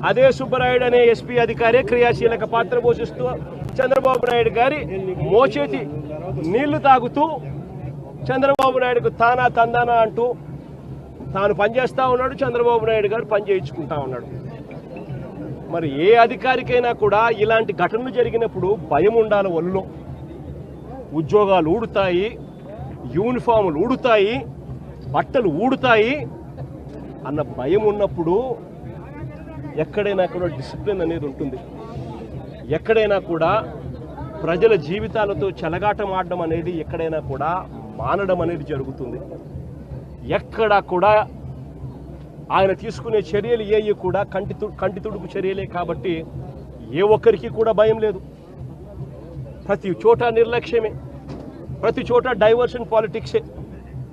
అదే సుబ్బరాయుడు అనే ఎస్పీ అధికారి క్రియాశీలక పాత్ర పోషిస్తూ చంద్రబాబు నాయుడు గారి మోచేతి నీళ్లు తాగుతూ చంద్రబాబు నాయుడుకు తానా తందానా అంటూ తాను పనిచేస్తూ ఉన్నాడు, చంద్రబాబు నాయుడు గారు పని చేయించుకుంటా ఉన్నాడు. మరి ఏ అధికారికైనా కూడా ఇలాంటి ఘటనలు జరిగినప్పుడు భయం ఉండాలి. ఒళ్ళో ఉద్యోగాలు ఊడుతాయి, యూనిఫాములు ఊడుతాయి, బట్టలు ఊడుతాయి అన్న భయం ఉన్నప్పుడు ఎక్కడైనా కూడా డిసిప్లిన్ అనేది ఉంటుంది. ఎక్కడైనా కూడా ప్రజల జీవితాలతో చెలగాటం ఆడడం అనేది ఎక్కడైనా కూడా మానడం అనేది జరుగుతుంది. ఎక్కడా కూడా ఆయన తీసుకునే చర్యలు ఏవి కూడా కంటి తుడుపు చర్యలే కాబట్టి ఏ ఒక్కరికి కూడా భయం లేదు. ప్రతి చోట నిర్లక్ష్యమే, ప్రతి చోట డైవర్షన్ పాలిటిక్సే.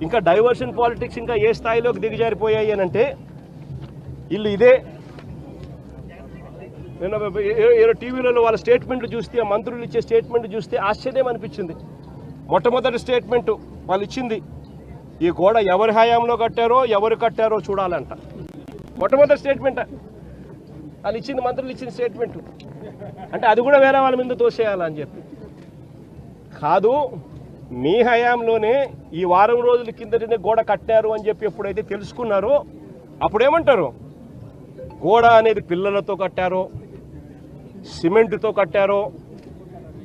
ఇంకా డైవర్షన్ పాలిటిక్స్ ఇంకా ఏ స్థాయిలోకి దిగజారిపోయాయి అని అంటే వీళ్ళు ఇదే నేను టీవీలలో వాళ్ళ స్టేట్మెంట్లు చూస్తే, ఆ మంత్రులు ఇచ్చే స్టేట్మెంట్ చూస్తే ఆశ్చర్యం అనిపించింది. మొట్టమొదటి స్టేట్మెంట్ వాళ్ళు ఇచ్చింది, ఈ గోడ ఎవరి హయాంలో కట్టారో ఎవరు కట్టారో చూడాలంట. మొట్టమొదటి స్టేట్మెంట్ వాళ్ళు ఇచ్చింది, మంత్రులు ఇచ్చిన స్టేట్మెంట్. అంటే అది కూడా వేరే వాళ్ళ మీద తోసేయాలని చెప్పి కాదు, మీ హయాంలోనే ఈ వారం రోజుల కిందటనే గోడ కట్టారు అని చెప్పి ఎప్పుడైతే తెలుసుకున్నారో అప్పుడేమంటారు, గోడ అనేది పిల్లలతో కట్టారో, సిమెంట్తో కట్టారో,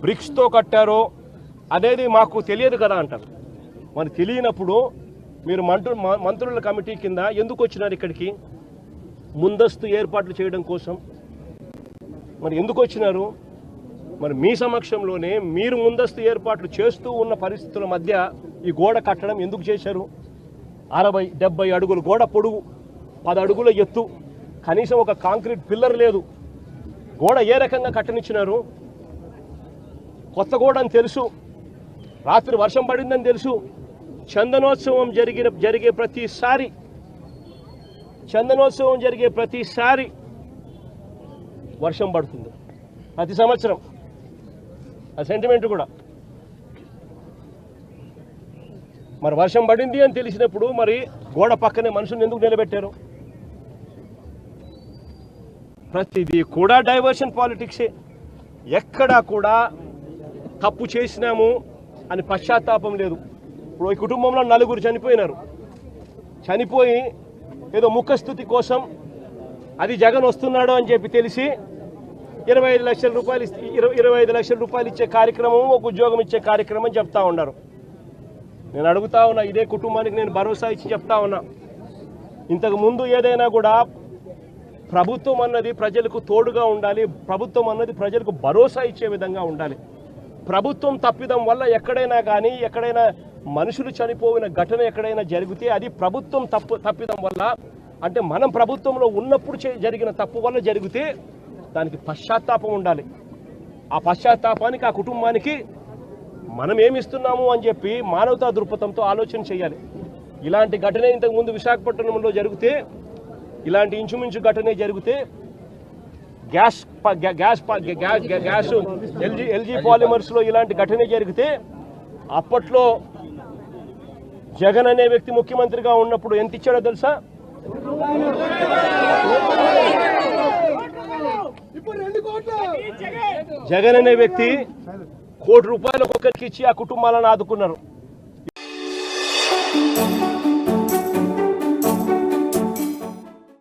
బ్రిక్స్తో కట్టారో అనేది మాకు తెలియదు కదా అంటారు. మరి తెలియనప్పుడు మీరు మంత్రుల కమిటీ కింద ఎందుకు వచ్చినారు ఇక్కడికి? ముందస్తు ఏర్పాట్లు చేయడం కోసం మరి ఎందుకు వచ్చినారు? మరి మీ సమక్షంలోనే మీరు ముందస్తు ఏర్పాట్లు చేస్తూ ఉన్న పరిస్థితుల మధ్య ఈ గోడ కట్టడం ఎందుకు చేశారు? 60-70 అడుగులు గోడ పొడుగు, 10 అడుగుల ఎత్తు, కనీసం ఒక కాంక్రీట్ పిల్లర్ లేదు. గోడ ఏ రకంగా కట్టనిచ్చినారు? కొత్త గోడ అని తెలుసు, రాత్రి వర్షం పడిందని తెలుసు. చందనోత్సవం జరిగే ప్రతిసారి వర్షం పడుతుంది, ప్రతి సంవత్సరం. ఆ సెంటిమెంట్ కూడా మరి వర్షం పడింది అని తెలిసినప్పుడు మరి గోడ పక్కనే మనుషులను ఎందుకు నిలబెట్టారు? ప్రతిదీ కూడా డైవర్షన్ పాలిటిక్సే. ఎక్కడా కూడా తప్పు చేసినాము అని పశ్చాత్తాపం లేదు. ఇప్పుడు ఈ కుటుంబంలో 4 చనిపోయినారు. చనిపోయి ఏదో ముఖస్థుతి కోసం అది జగన్ వస్తున్నాడు అని చెప్పి తెలిసి 25 లక్షల రూపాయలు 25 లక్షల రూపాయలు ఇచ్చే కార్యక్రమం, ఒక ఉద్యోగం ఇచ్చే కార్యక్రమం చెప్తా ఉన్నారు. నేను అడుగుతా ఉన్నా, ఇదే కుటుంబానికి నేను భరోసా ఇచ్చి చెప్తా ఉన్నా, ఇంతకుముందు ఏదైనా కూడా ప్రభుత్వం అన్నది ప్రజలకు తోడుగా ఉండాలి, ప్రభుత్వం అన్నది ప్రజలకు భరోసా ఇచ్చే విధంగా ఉండాలి. ప్రభుత్వం తప్పిదం వల్ల ఎక్కడైనా మనుషులు చనిపోయిన ఘటన ఎక్కడైనా జరిగితే అది ప్రభుత్వం తప్పిదం వల్ల, అంటే మనం ప్రభుత్వంలో ఉన్నప్పుడు జరిగిన తప్పు వల్ల జరిగితే దానికి పశ్చాత్తాపం ఉండాలి. ఆ పశ్చాత్తాపానికి ఆ కుటుంబానికి మనం ఏమిస్తున్నాము అని చెప్పి మానవతా దృక్పథంతో ఆలోచన చేయాలి. ఇలాంటి ఘటన ఇంతకుముందు విశాఖపట్నంలో జరిగితే, ఇలాంటి ఇంచుమించు ఘటనే జరిగితే గ్యాస్ ఎల్జీ పాలిమర్స్లో ఇలాంటి ఘటన జరిగితే అప్పట్లో జగన్ అనే వ్యక్తి ముఖ్యమంత్రిగా ఉన్నప్పుడు ఎంత ఇచ్చాడో తెలుసా? జగన్ అనే వ్యక్తి ₹1 కోటి ఒక్కొక్కరికి ఇచ్చి ఆ కుటుంబాలను ఆదుకున్నారు.